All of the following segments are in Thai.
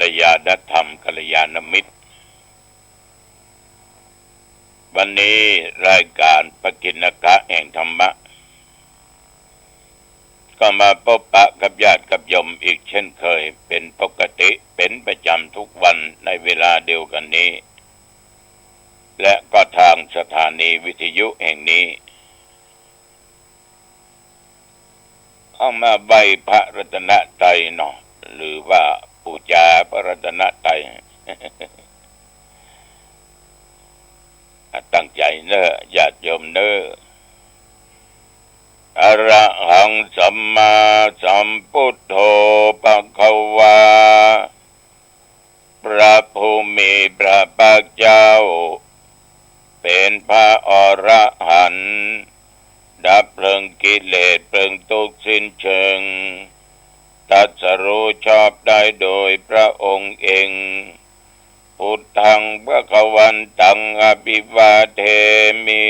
ลยาณธรรมกัลยาณมิตรวันนี้รายการปกิณกะแห่งธรรมะก็มาพบปะกับญาติกับโยมอีกเช่นเคยเป็นปกติเป็นประจำทุกวันในเวลาเดียวกันนี้และก็ทางสถานีวิทยุแห่งนี้เข้ามาใบพระรัตนตรัยเนาะหรือว่าปูชาพระรัตนตรัย ตั้งใจเนอะญาติโยมเนอะอะระหังสัมมาสัมพุทโธภควาพระผู้มีพระภาคเจ้าเป็นพระอรหันต์ดับเพลิงกิเลสเพลิงทุกข์สิ้นเชิงตรัสรู้ชอบได้โดยพระองค์เองพุทธังภวันตังอภิวาเทมิ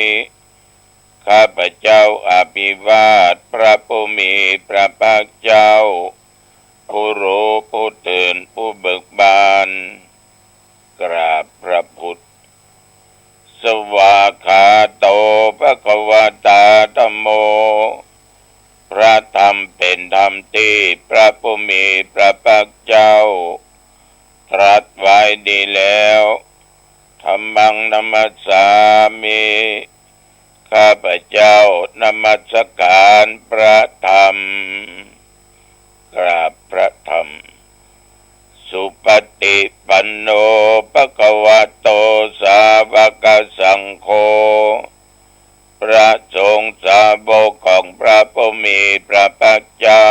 ข้าพเจ้าอภิวาทพระผู้มีพระภาคเจ้าผู้รู้ผู้ตื่นผู้เบิกบานกราบพระพุทธสวากขาโตภควตาธัมโมพระธรรมเป็นธรรมที่พระผู้มีพระภาคเจ้าตรัสไว้ดีแล้วธัมมังนัมมัสสามิข้าพเจ้านมัสการพระธรรมกราบพระธรรมสุปฏิปันโนภควโตสาวกสังโฆพระสงฆ์สาวกของพระผู้มีพระภาคเจ้า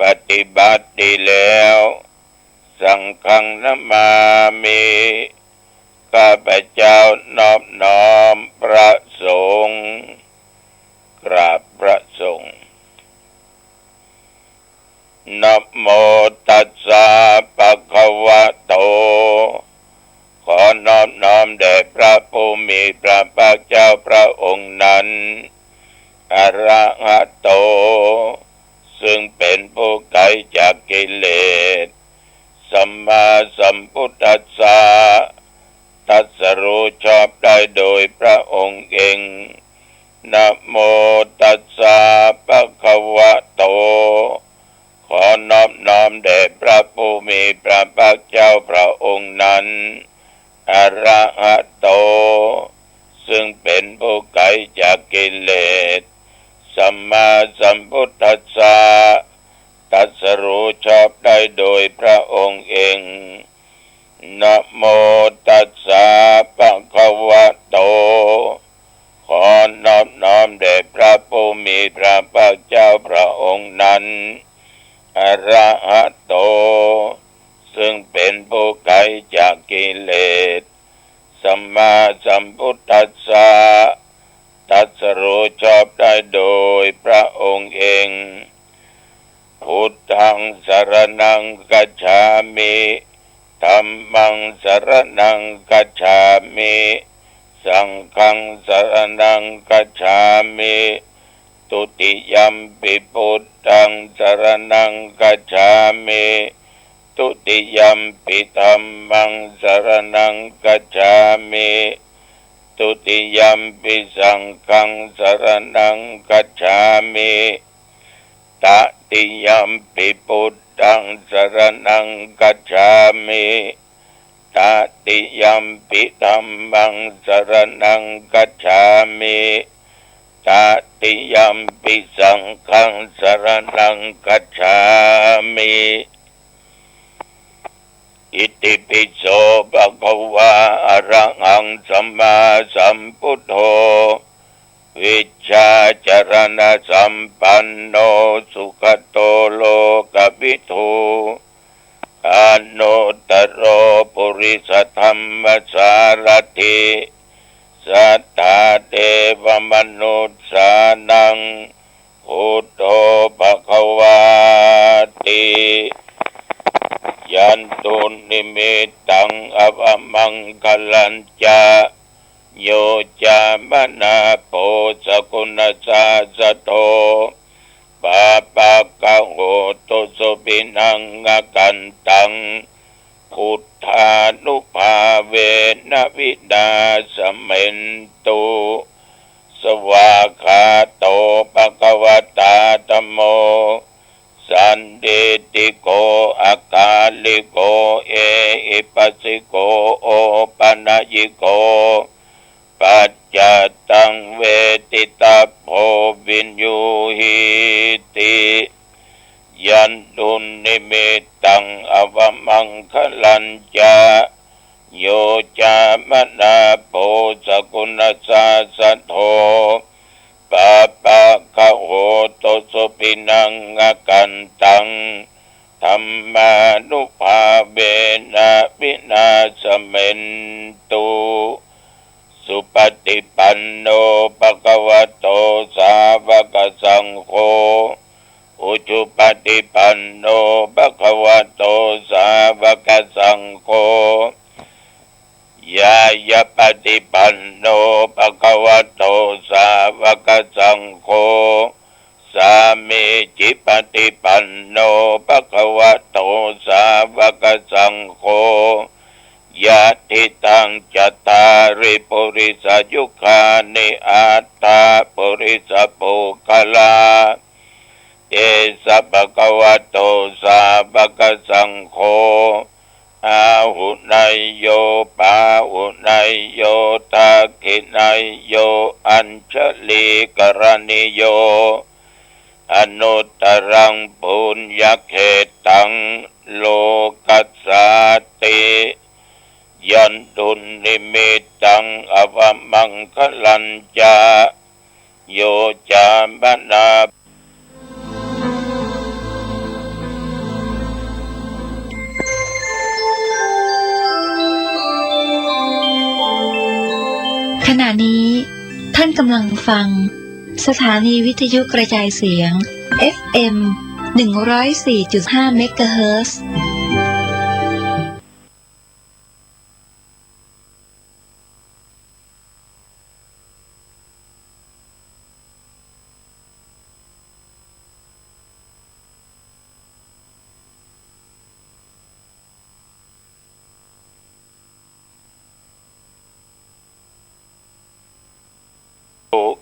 ปฏิบัติดีแล้วสังฆังนามามิข้าพเจ้านอบน้อมพระสงฆ์กราบพระสงฆ์นะโมตัสสะภะคะวะโตขอนอบน้อมแด่พระผู้มีพระภาคเจ้าพระองค์นั้นอะระหะโตซึ่งเป็นผู้ไกลจากกิเลสสัมมาสัมพุทธัสสะตรัสรู้ชอบได้โดยพระองค์เองนะโมตัสสะภะคะวะโตขอนอบน้อมแด่พระผู้มีพระภาคเจ้าพระองค์นั้นอะระหะโตซึ่งเป็นผู้ไกลจากกิเลสสัมมาสัมพุทธัสสะตรัสรู้ชอบได้โดยพระองค์เองนะโมตัสสะภะคะวะโตขอนอบน้อมแด่พระผู้มีพระภาคเจ้าพระองค์นั้นอะระหะโตซึ่งเป็นผู้ไกลจากกิเลสสัมมาสัมพุทธัสสะตรัสรู้ชอบได้โดยพระองค์เองพุทธังสรณังคัจฉามิธัมมังสรณังคัจฉามิสังฆังสรณังคัจฉามิตุติยัมปิพุทธังสรณังคัจฉามิตุติยัมปิธัมมังสรณังคัจฉามิตุติยัมปิสังฆังสรณังคัจฉามิตติยัมปิพุทธังสรณังคัจฉามิตติยัมปิธัมมังสรณังคัจฉามิตติยัมปิสังฆังสรณังคัจฉามิอิติปิโสภะคะวะอะระหังสัมมาสัมพุทโธวิชชาจรณะสัมปันโนสุขโตโลกวิทูอนุตตโรปุริสธรรมสารถิสัทธาเทวมนุสสานังพุทโธภควาติยันตุนิมิตตังอภมังคลัญจาโยจามนาโปสกุณสาสโตป ปะกะโหตุสุปินังกันตังพุทธานุภาเวนะวินาสเมนตุสวากขาโตภควตาธัมโมสันติติโกอากาลิโกเอหิปัสสิโกโอปัญญิโกปัจจตังเวทิตาโพวินยูหิติยันตุนิมิตังอวมังคลัญจาโยจามนาโพสกุณสาสะโทปะปะกะโหตุสุปินังกันตังธัมมานุภาเวนะวินาสเมนตุสุปฏิปันโนภะคะวะโตสาวกสังโฆอุจุปฏิปันโนภะคะวะโตสาวกสังโฆยายะปฏิปันโนภะคะวะโตสาวกสังโฆสามีจิปฏิปันโนภะคะวะโตสาวกสังโฆยะติตังจัตตาริปุริสยุคานิอัตตาปุริสปุคลาเอสะภะคะวะโตสาวกสังโฆอาหุนายโยปาหุนายโยทักขินายโยอัญชลีกรณิโยอนุตตรังปุญญเขตังโลกัสสาติยันตุนิมิตังอวมังคลัญจาโยจามนาขณะนี้ท่านกำลังฟังสถานีวิทยุกระจายเสียง FM 104.5 เมกะเฮิรตซ์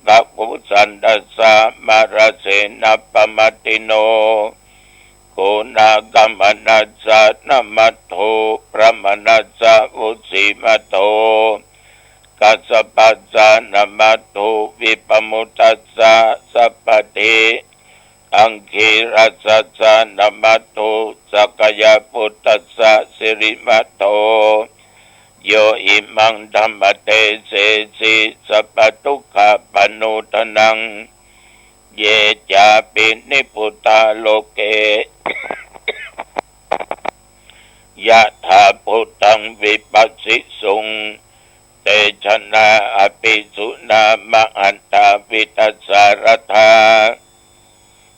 กัปปุสันตัสสะมาราเสนะปมัตติโนโกนากัมมนัสสะนะมัตโถพระมนัสสะอุสิมัตโถกัสสปัสสะนะมัตโถวิปมุตตัสสะสัพพติอังคีรัสสะนะมัตโถสักยพุตตัสสะสิริมัตโถโยอิมังธัมมเตเสสิสัพพทุกขปนุทนังเยจาปินิพุตตาโลเกยะถาพุทธังวิปัสสิสุงเตชะนาอภิสุนามหันตาวิตัสสารธา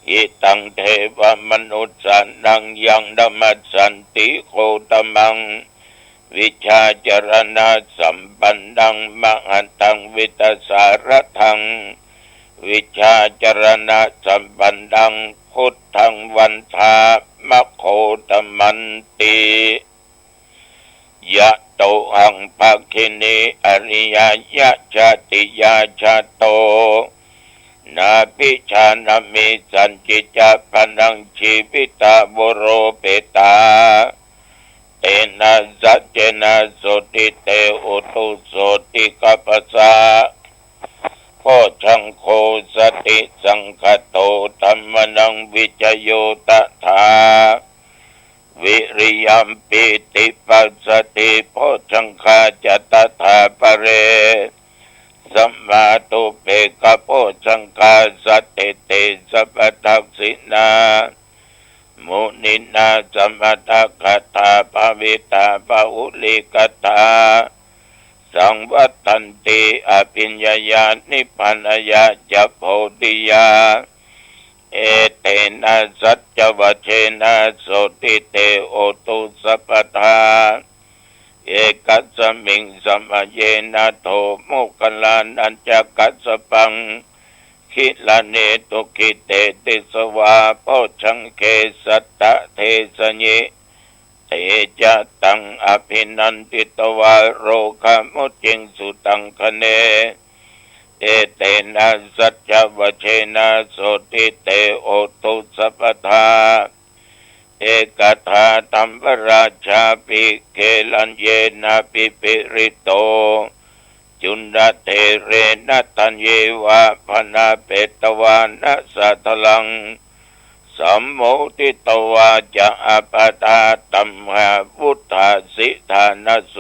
อิตังเทวมนุสสานังยังดัมมัสสันติโคตมังวิชาจรณะสัมปันนังมหันตังวิตัสสารทังวิชาจรณะสัมปันนังพุทธังวันทามะโคตมันติยะโตหังภคินีอริยยะชาติยาชาโตนาภิชานามิสันจิจาปนังชีวิตาบุโรเปตาเตนะสัจเจนะโสติเตอุตุโสติกัปปะสะโพชังโคสติสังคโตธัมมนังวิจโยตถาวิริยัมปิติปัสสติโพชังคาจตถาปะเรสัมมาตุเปกะโพชังคาสติเตสัพพทักษินามุนินาสัมมาทัคตาภวิตาภอุลิกตาสังวัตันติอภิญญาญาณิพพานายาจะโพธิยาเอเตนะสัจจวัชเชนะโสติเตโอตุสัพพทาเอกัสสมิงสัมมาเยนะโทโมคคัลลานัญจกัสสปังเข คิลาเนตุกิเตติสวาโพชังเกสัตตะเทสญิเตจะตังอภินันติตวาโรคามุจิงสุตังคะเนเอเตนะสัจจวเชนะโสติเตโอตุสัพพทาเอกทาตัมปราชาปิเกลัญเยนะปิปิริโตจุนดาเทเรนะตัญเยวะพนาเปตวานะสัทลังสัมโมทิตวาจะอปตาตัมหาพุทธาสิทานโส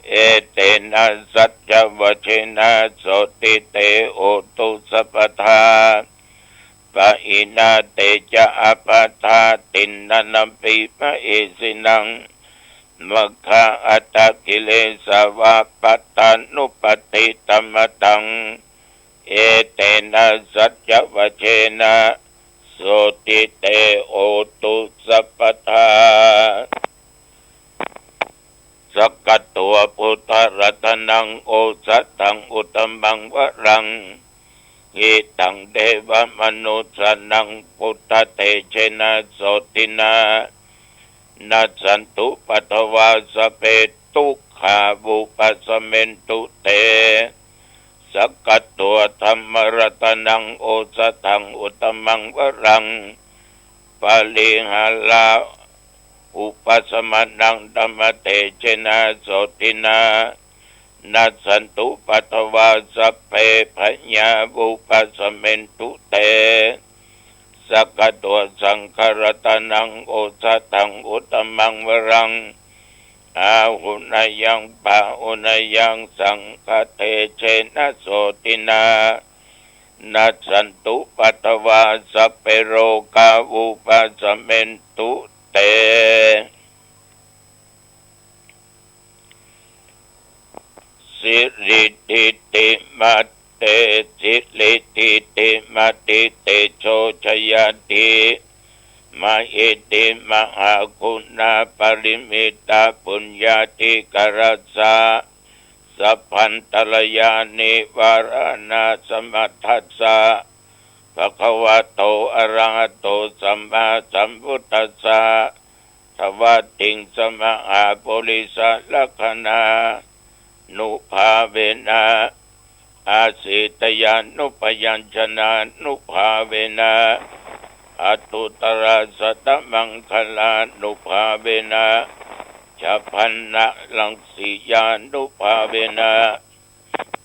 เอเตนะสัจจวเชนะโสติเตโอตุสัพพทาปะอินาเตจะอปตาตินนันปิมะเอสินังมัคคะอัตตกิเลสวะปัตตานุปติตัมมตังเอเตนะสัจจวเชนะโสติเตโอตุสัพพทาสกัตตัวพุทธรัตนังโอสัตตังอุตตมังวรังหิตังเทวมนุสสนังพุทธเตเชนะโสตินานัสสันตุปัทวาสเปตุขาบุปัสเมนตุเตสกัตตัวธรรมรัตนังโอสัตตังอุตตมังวรังปาลิหาลาอุปสมานังธรรมเตเชนะโสตินานัสสันตุปัทวาสัพเพพญาบุปัสเมนตุเตสกัตตัวสังฆรัตนังโอสัตตังอุตตมังวรังอาหุนยังปะอุนยังสังฆเตเชนะโสตินานัสสันตุปัทวาสัพเพโรกาวุปัสเมนตุเตสิริติติมัตเตสิริติติมัตติเตโชชยติมาเอติมหาคุณาปริมิตาปุญญาติกรัสสะสัพพันตลยานิวารณาสมัทธัสสะภะคะวะโตอะระหะโตสัมมาสัมพุทธัสสะทวัตติงสมหาปุริสลักขณานุภาเวนะอาสิตยานุปยัญชนะนุภาเวนะอตุตระสัตตมังคลานุภาเวนะฉัพพันนะลังสียานุภาเวนะ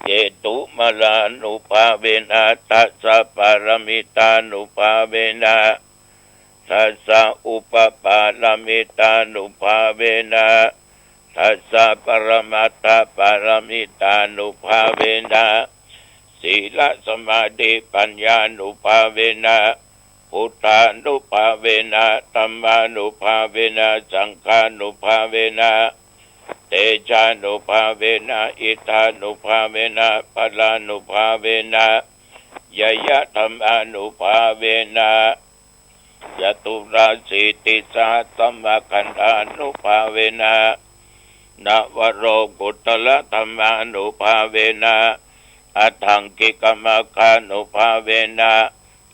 เจตุมลานุภาเวนะตัสสะปารมิตานุภาเวนะทัสสะอุปปาลมิตานุภาเวนะทัสสะปรมัตถปารมิตานุภาเวนะศีลสมาธิปัญญานุภาเวนะพุทธานุภาเวนะธัมมานุภาเวนะสังฆานุภาเวนะเตชานุภาเวนะอิทานุภาเวนะพลานุภาเวนะยยะธัมมานุภาเวนะยตุราสิติสาสัมมาคันธานุภาเวนะนวโรกุตละธัมมานุภาเวนะอัตถังกิกมคานุภาเวนะ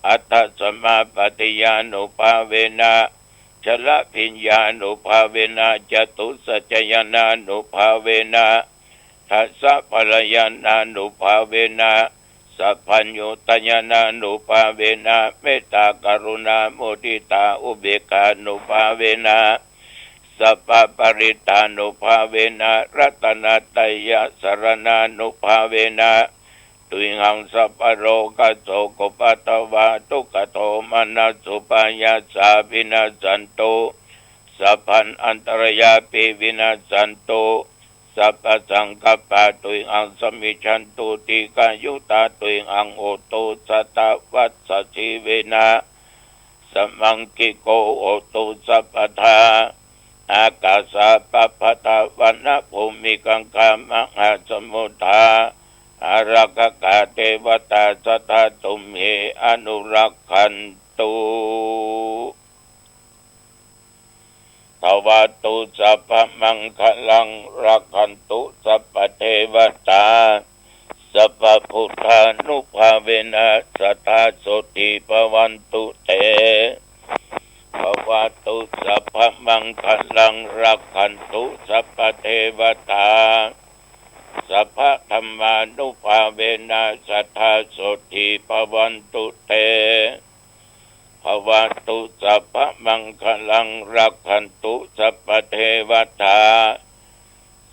อัตถสมาปฏิญานุภาเวนะชละพิญญานุภาเวนะจตุสัจจยานานุภาเวนะทัสสะพลยานานุภาเวนะสัพพัญญุตญานานุภาเวนะเมตตากรุณาโมทิตาอุเบกขานุภาเวนะสัพพปริตานุภาเวนะรัตนัตยะสรณานุภาเวนะตุหังสัพพโรกัสโสกปัตตวาทุกขโทมนัสสุปายาสาวินาสันตุสัพพันอันตรยาปิวินาสันตุสัพพสังกัปปะตุหังสมิชันตุติกายุตาตุหังโอตุสัตตวัสสชีเวนะสมังกิโกโอตุสัพพทาอากาสาปัปปทาวันนะภูมิกังคามหาสมุทธาอารักขะเทวตาสัทธาตุมเหอนุรักขันตุทวาตุสัพพมังคลังรักขันตุสัพพเทวตาส สัพพพุทธานุภาเวนะสัทธาโสติภวันตุเตภวตุสัพพมังคลังรักขันตุสัพพเทวตาสัพพธรรมานุภาเวนะสัทธาโสติภวันตุเตภวตุสัพพมังคลังรักขันตุสัพพเทวตา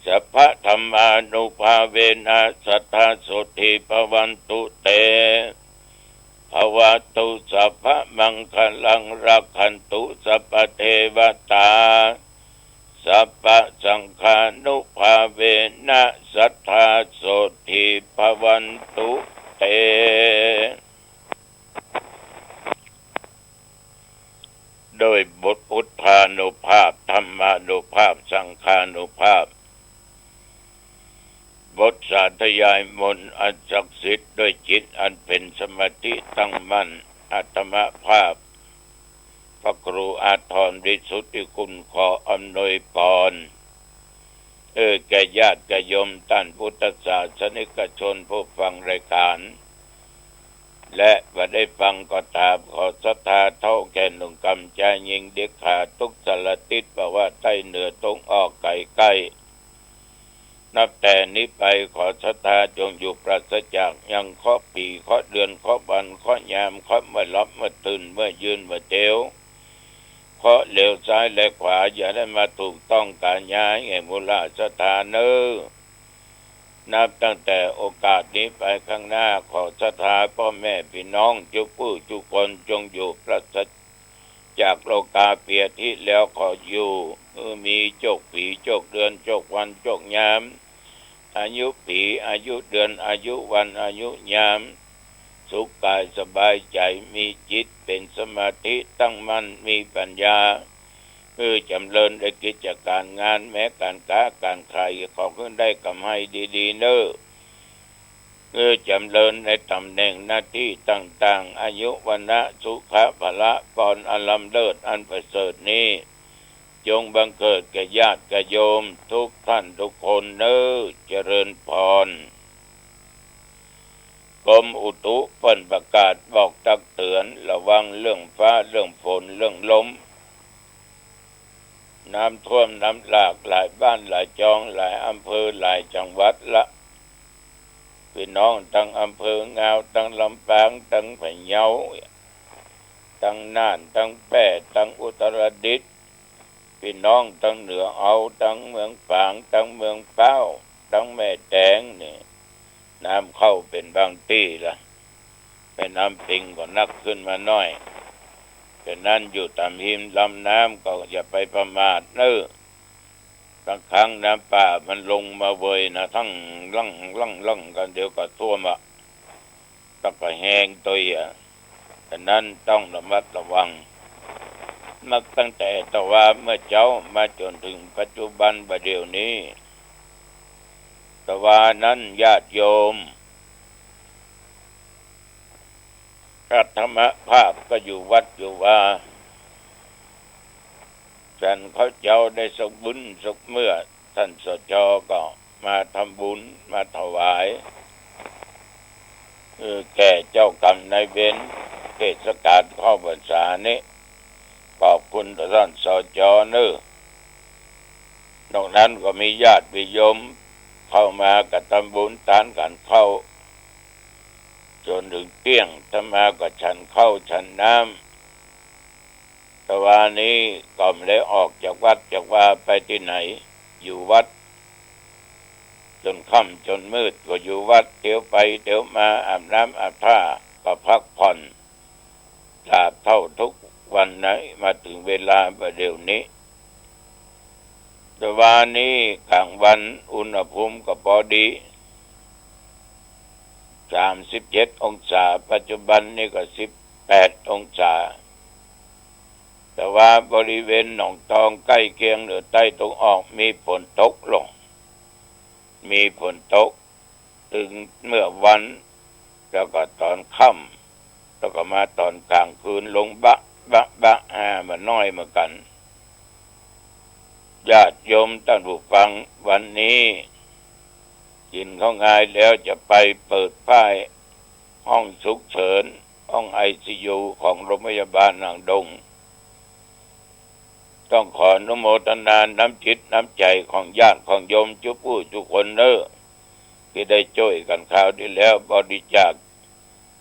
สัพพธรรมานุภาเวนะสัทธาโสติภวันตุเตภวตุสัพพมังคลังรักขันตุสัพพเทวตาสัพพสังฆานุภาเวนะสัทธาโสติภวันตุเตโดยบทพุทธานุภาพธรรมานุภาพสังฆานุภาพบทสาธยายมนต์อันศักดิ์สิทธิ์ด้วยจิตอันเป็นสมาธิตั้งมั่นอาตมภาพพระครูอาทรวิสุทธิคุณขออำนวยพรแก่ญาติโยมท่านพุทธศาสนิกชนผู้ฟังรายการและว่าได้ฟังก็ตามขอศรัทธาเท่าแก่หนุ่มกำใจยิงเด็กขาทุกสารทิศบอกว่าใต้เหนือตรงออกไก่ใกล้นับแต่นี้ไปขอศรัทธาจงอยู่ปราศจากยังข้อปีข้อเดือนข้อวันข้อยามข้อเมื่อรับเมื่อตื่นเมื่อยืนเมื่อเจียวข้อเหลวซ้ายและขวาอย่าได้มาถูกต้องการย้ายแห่งมูลศรัทธาเนอนับตั้งแต่โอกาสนี้ไปข้างหน้าขอศรัทธาพ่อแม่พี่น้องทุกผู้ทุกคนจงอยู่ปราศจากโลกาเปียที่แล้วขออยู่มีโจกปีโจกเดือนโจกวันโจกยามอายุปีอายุเดือนอายุวันอายุยามสุขกายสบายใจมีจิตเป็นสมาธิตั้งมั่นมีปัญญาจำเริญในกิจการงานแม้การค้าการขายขอขึ้นได้กำไรดีๆเนอจำเริญในตำแหน่งหน้าที่ต่างๆอายุวันนะสุขะพละพรอลัมเลิศอันประเสริฐนี้จงบังเกิดแก่ญาติโยมทุกท่านทุกคนเนอเจริญพรกรมอุตุเพิ่นประกาศบอกตักเตือนระวังเรื่องฟ้าเรื่องฝนเรื่องลมน้ำท่วมน้ำหลากหลายบ้านหลายจองหลายอำเภอหลายจังหวัดละพี่น้องทั้งอำเภองาวทั้งลำปางทั้งพะเยาทั้งน่านทั้งแพร่ทั้งอุตรดิตถ์พี่น้องทั้งเหนือเอาทั้งเมืองฝางทั้งเมืองเป้าทั้งแม่แตงนี่น้ำเข้าเป็นบางที่ละเป็นน้ำปิงก็นักขึ้นมาหน่อยฉะนั้นอยู่ตามหิมลำน้ำก็อย่าไปประมาทบางครั้งน้ำป่ามันลงมาเวยนะทั้งลั่งกันเดี๋ยวก็ท่วมต้องก็แห้งตัวฉะนั้นต้องระมัดระวังนับตั้งแต่ตะวันเมื่อเจ้ามาจนถึงปัจจุบันประเดี๋ยวนี้ตะวันนั้นญาติโยมพระธรรมภาพก็อยู่วัดอยู่ว่าท่านเขาเจ้าได้สักบุญสักเมื่อท่านสจก็มาทำบุญมาถวายแก่เจ้ากรรมนายเวรเทศกาลเข้าพรรษานี้ขอบคุณท่านสจเนอกนั้นก็มีญาติโยมเข้ามากระทำบุญทานกันเข้าจนถึงเที่ยงถ้ามาก็ฉันเข้าฉันน้ำแต่วันนี้ก็ไม่ได้ออกจากวัดจากว่าไปที่ไหนอยู่วัดจนค่ำจนมืดก็อยู่วัดเดี๋ยวไปเดี๋ยวมาอาบน้ำอาบท่าก็พักผ่อนตราบเท่าทุกวันไหนมาถึงเวลาประเดี๋ยวนี้แต่วันนี้กลางวันอุณหภูมิก็พอดี37 องศาปัจจุบันนี่ก็18 องศาแต่ว่าบริเวณหนองตองใกล้เคียงเหนือใต้ตรงออกมีฝนตกลงมีฝนตกถึงเมื่อวันแล้วก็ตอนค่ำแล้วก็มาตอนกลางคืนลงบะมาน้อยเหมือนกันญาติโยมท่านผู้ฟังวันนี้ กินข้าวง่ายแล้วจะไปเปิดป้ายห้องฉุกเฉินห้องICUของโรงพยาบาลนางดงต้องขออนุโมทนาน้ำจิตน้ำใจของญาติของโยมทุกคนที่ได้ช่วยกันคราวที่แล้วบริจาค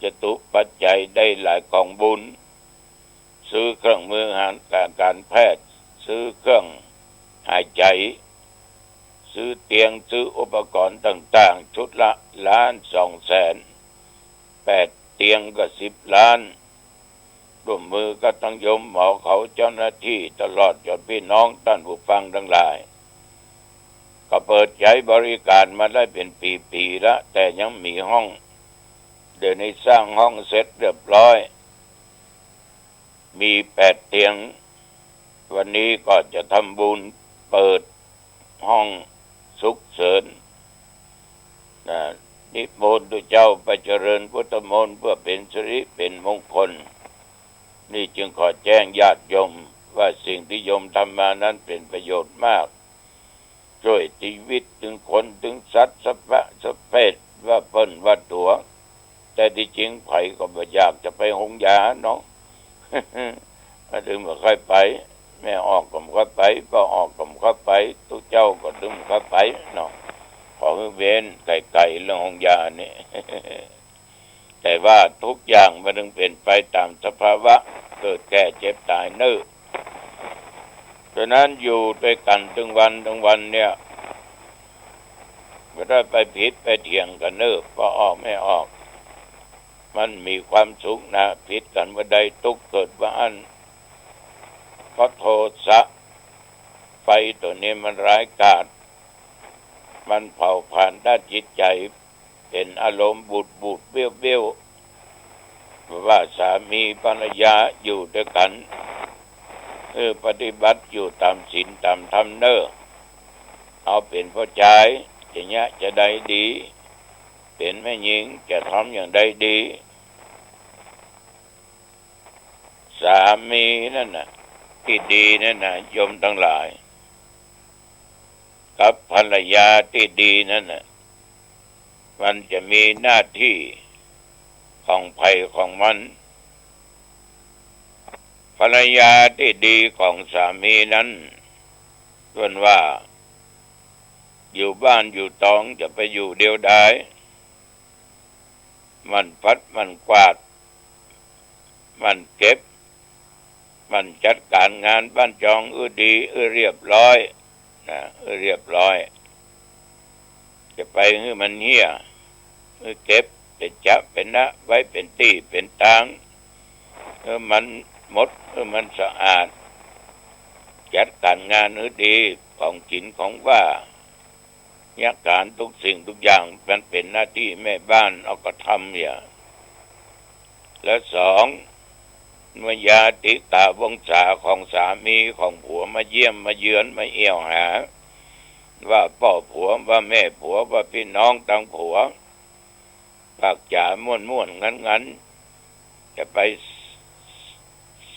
จตุปัจจัยได้หลายกองบุญซื้อเครื่องมือการแพทย์ซื้อเครื่องหายใจซื้อเตียงซื้ออุปกรณ์ต่างๆชุดละ1,208,000เตียงก็10 ล้านร่วมมือก็ทั้งโยมหมอเขาเจ้าหน้าที่ตลอดจนพี่น้องท่านผู้ฟังทั้งหลายก็เปิดใช้บริการมาได้เป็นปีๆแล้วแต่ยังมีห้องเดี๋ยวนี้สร้างห้องเสร็จเรียบร้อยมี8 เตียงวันนี้ก็จะทำบุญเปิดห้องฉุกเฉินนิมนต์ตัวเจ้าไปเจริญพุทธมนต์เพื่อเป็นสิริเป็นมงคลนี่จึงขอแจ้งญาติโยมว่าสิ่งที่โยมทำมานั้นเป็นประโยชน์มากช่วยชีวิตถึงคนถึงสัตว์สัพเพศว่าเปิ้นว่าตัวแต่ที่จริงไผก็บ่อยากจะไปหงยาเนาะ มาถึงบ่ค่อยไปแม่ออกก็บ่ค่อยไปพ่อออกก็บ่ค่อยไปทุกเจ้าก็ถึงบ่ค่อยไปเนาะขอให้เว้นไกลๆเรื่องหงยานี่ แต่ว่าทุกอย่างมันต้องเป็นไปตามสภาวะเกิดแก่เจ็บตายเนิ่นฉะนั้นอยู่ด้วยกันทั้งวันเนี่ยไม่ได้ไปผิดไปเถียงกันเนิ่นพอออกไม่ออกมันมีความสุขนะผิดกันว่าใดทุกข์เกิดว่าอันเพราะโทสะไฟตัวนี้มันร้ายกาจมันเผาผลาญด้านจิตใจเป็นอารมณ์บูดเบี้ยวว่าสามีภรรยาอยู่ด้วยกันปฏิบัติอยู่ตามศีลตามธรรมเอาเป็นผู้ชายอย่างเงี้ยจะได้ดีเป็นแม่หญิงจะทำอย่างใดดีสามีนั่นน่ะที่ดีนั่นน่ะโยมทั้งหลายกับภรรยาที่ดีนั่นน่ะมันจะมีหน้าที่ของภัยของมันภรรยาที่ดีของสามีนั้นส่วนว่าอยู่บ้านอยู่ตองจะไปอยู่เดียวดายมันพัดมันกวาดมันเก็บมันจัดการงานบ้านจองดีเรียบร้อยนะเรียบร้อยจะไปให้มันเหี้ยเก็บเป็นจะเป็นนะไว้เป็นตี้เป็นตางมันหมดมันสะอาดจัดการงานดีของกินของว่ายักการทุกสิ่งทุกอย่างมันเป็นหน้าที่แม่บ้านเอาก็ทำอย่างและ2เมื่อยาติกาวงศาของสามีของผัวมาเยี่ยมมาเยือนมาเอี่ยวหาว่าพ่อผัวว่าแม่ผัวว่าพี่น้องต่างผัวปากจ๋าม่วนงั้นจะไป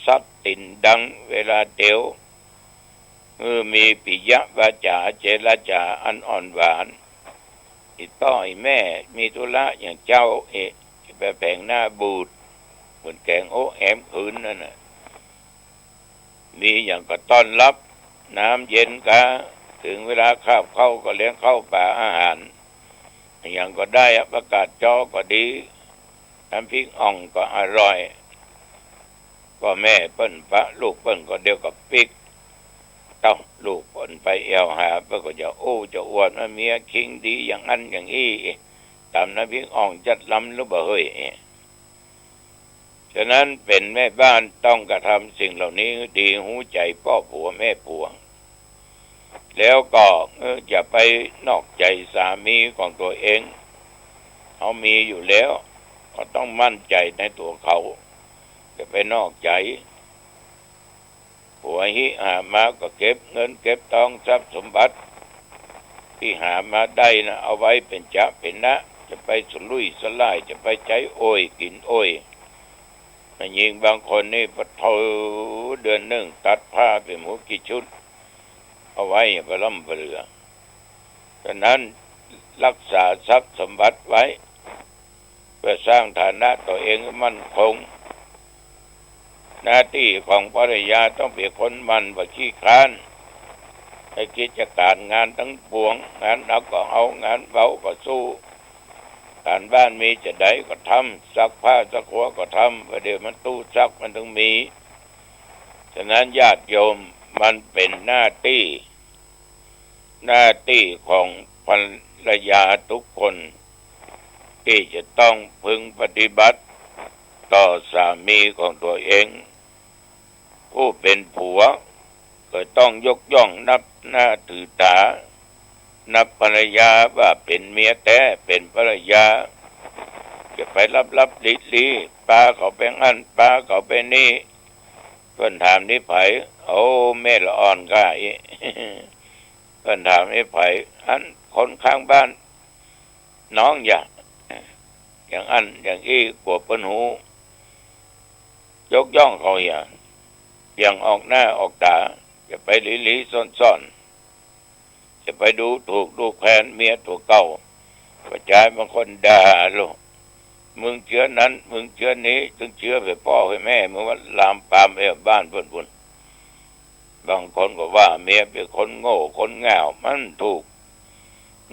ซัดติ่นดังเวลาเตียวมีปิยวาจาเจรจาอันอ่อนหวานอีต้อยแม่มีธุระอย่างเจ้าจะไปแผงหน้าบูดเหมือนแกงโอ้แอมขืนนั่นน่ะมีอย่างก็ต้อนรับน้ำเย็นกะถึงเวลาข้าวเข้าก็เลี้ยงข้าวป่าอาหารอย่างก็ได้ประกาศจอก็ดีน้ำพริกอ่องก็อร่อยก็แม่เปิ้นพระลูกเปิ้นก็เดียวกับปิกลูกเปิ้นไปเอวหาเปิ้นก็จะจะอวดว่าเมียคิงดีอย่างนั้นอย่างนี้ตามน้ำพริกอ่องจัดล้ำหรือบ่เฮ้ยฉะนั้นเป็นแม่บ้านต้องกระทำสิ่งเหล่านี้ดีหูใจพ่อผัวแม่ผัวแล้วก็อย่าไปนอกใจสามีของตัวเองเขามีอยู่แล้วก็ต้องมั่นใจในตัวเขาจะไปนอกใจผัวหิหามาก็เก็บเงินเก็บทองทรัพย์สมบัติที่หามาได้นะเอาไว้เป็นจะเป็นนะจะไปสุรุ่ยสลายจะไปใจโอยกินโอยมันยิงบางคนนี่พอโทเดือนหนึ่งตัดผ้าเป็นหมูกี่ชุดเอาไว้ไปล่ำไปเรือฉะนั้น รักษาทรัพย์สมบัติไว้เพื่อสร้างฐานะตัวเองให้มั่นคงหน้าที่ของภรรยาต้องเป็นคนมันว่าขี้คร้านให้กิจการงานทั้งปวงงานหนักก็เอางานเบาก็สู้การบ้านมีจะได้ก็ทำซักผ้าซักหัวก็ทำประเดี๋ยวมันตู้ซักมันต้องมีฉะนั้นญาติโยมมันเป็นหน้าที่ของภรรยาทุกคนที่จะต้องพึงปฏิบัติต่อสามีของตัวเองผู้เป็นผัวก็ต้องยกย่องนับหน้าถือตานับภรรยาว่าเป็นเมียแท้เป็นภรรยาจะไปลับลี้ๆป้าเขาเป็นอันป้าเขาเป็นนี่เพิ่นถามนี่ไผโอ้แม่ละอ่อนก็เพิ่นถามนี่ไผอันคนข้างบ้านน้องอย่างอันอย่างอี้กวบเปิ้นหูยกย่องเขาอย่างออกหน้าออกตาจะไปลี้ๆซ่อนๆจะไปดูถูกดูแคลนเมียตัวเก่าประจายบางคนด่าลูกมึงเชื้อนั้นมึงเชื้อนี้ถึงเชื้อไปพ่อไปแม่มึงว่าลามปามไปบ้านเพิ่นบางคนก็ว่าเมียเป็นคนโง่คนง่าวมันถูก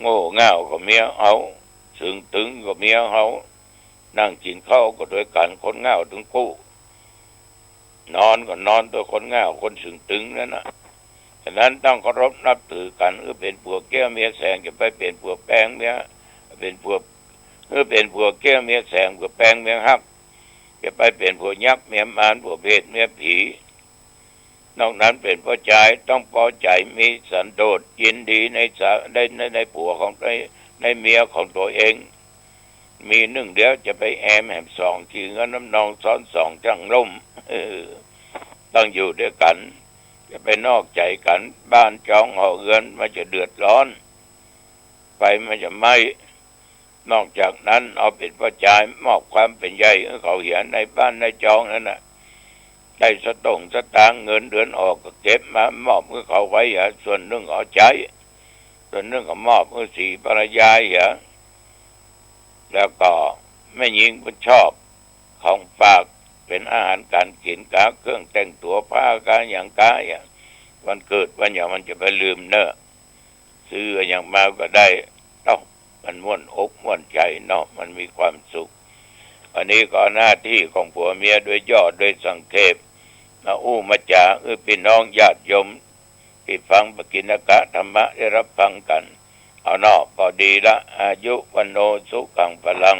โง่ง่าวก็เมียเอาสึงตึงก็เมียเขานั่งกินข้าวก็ด้วยกันคนง่าวถึงกู้นอนก็นอนตัวคนง่าวคนสึงตึงนั่นน่ะฉะนั้นต้องเคารพนับถือกันเป็นผัวแก้วเมียแสงจะไปเป็นผัวแป้งเมียเป็นผัวเป็นผัวแก้วเมียแสงผัวแป้งเมียฮักจะไปเป็นผัวยักษ์เมียมารผัวเพศเมียผีนอกนั้นเป็นพ่อใจต้องพอใจมีสันโดษยินดีในผัวของในเมียของตัวเองมีหนึ่งเดียวจะไปแอมสองขี่เงินน้ำนองซ้อนสองจังล่มต้องอยู่ด้วยกันจะไปนอกใจกันบ้านจองหอเงินมันจะเดือดร้อนไฟมันจะไหม้นอกจากนั้นเอาเป็นพ่อใจมอบความเป็นใหญ่ให้เขาเหียในบ้านในจองนั่นน่ะได้สตางค์เงินเดือนออกก็เก็บมามอบให้เขาไว้ส่วนหนึ่งเอาใจส่วนหนึ่งก็มอบให้สีภรรยาแล้วก็ไม่ยิงเป็นชอบของฝากเป็นอาหารการกินกาเครื่องแต่งตัวผ้าการอย่างกาวันเกิดวันอย่างมันจะไปลืมเนอะซื้ออย่างมาก็ได้มันม่วนอกม่วนใจเนาะมันมีความสุขอันนี้ก็หน้าที่ของผัวเมียโดยย่อโดยสังเขปมามาจาพี่น้องญาติโยมที่ฟังปกิณกะธรรมะได้รับฟังกันเอาเนาะพอดีละอายุวันโนสุขังพลัง